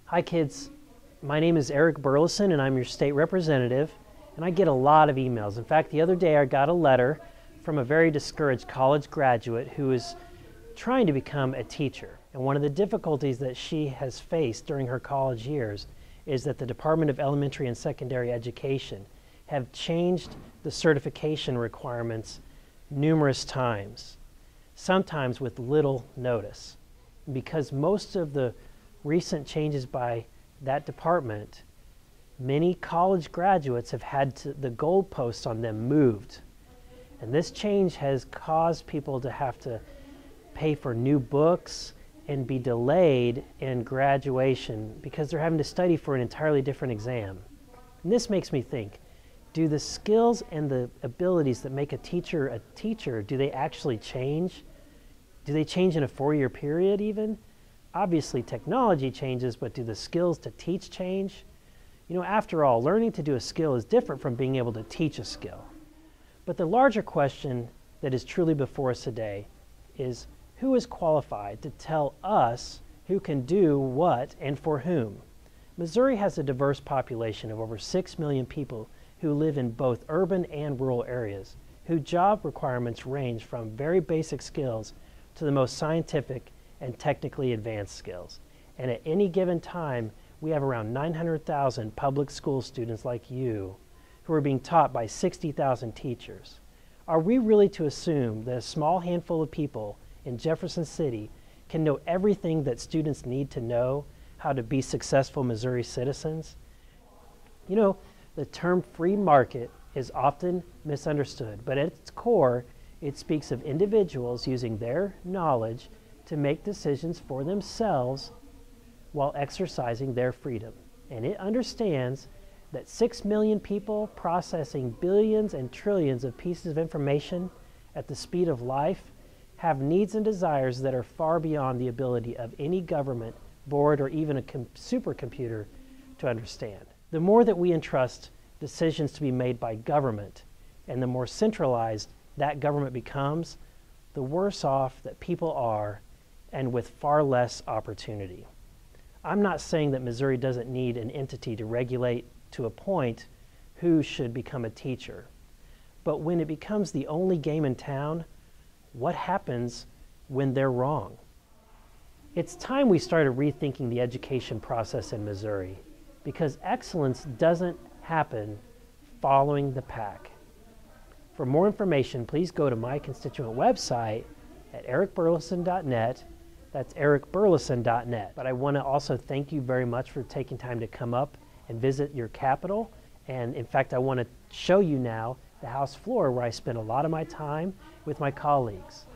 Hi kids, my name is Eric Burleson and I'm your state representative, and I get a lot of emails. In fact, the other day I got a letter from a very discouraged college graduate who is trying to become a teacher. And one of the difficulties that she has faced during her college years is that the Department of Elementary and Secondary Education have changed the certification requirements numerous times, sometimes with little notice. Because most of the recent changes by that department, many college graduates have had the goalposts on them moved. And this change has caused people to have to pay for new books and be delayed in graduation because they're having to study for an entirely different exam. And this makes me think, do the skills and the abilities that make a teacher, do they actually change? Do they change in a 4-year period even? Obviously technology changes, but do the skills to teach change? You know, after all, learning to do a skill is different from being able to teach a skill. But the larger question that is truly before us today is, who is qualified to tell us who can do what and for whom? Missouri has a diverse population of over 6 million people who live in both urban and rural areas, whose job requirements range from very basic skills to the most scientific and technically advanced skills. And at any given time, we have around 900,000 public school students like you who are being taught by 60,000 teachers. Are we really to assume that a small handful of people in Jefferson City can know everything that students need to know how to be successful Missouri citizens? You know, the term free market is often misunderstood, but at its core, it speaks of individuals using their knowledge to make decisions for themselves while exercising their freedom. And it understands that 6 million people processing billions and trillions of pieces of information at the speed of life have needs and desires that are far beyond the ability of any government, board, or even a supercomputer to understand. The more that we entrust decisions to be made by government, and the more centralized that government becomes, the worse off that people are, and with far less opportunity. I'm not saying that Missouri doesn't need an entity to regulate to a point who should become a teacher. But when it becomes the only game in town, what happens when they're wrong? It's time we started rethinking the education process in Missouri, because excellence doesn't happen following the pack. For more information, please go to my constituent website at ericburleson.net. That's ericburleson.net. But I want to also thank you very much for taking time to come up and visit your capital. And in fact, I want to show you now the House floor where I spend a lot of my time with my colleagues.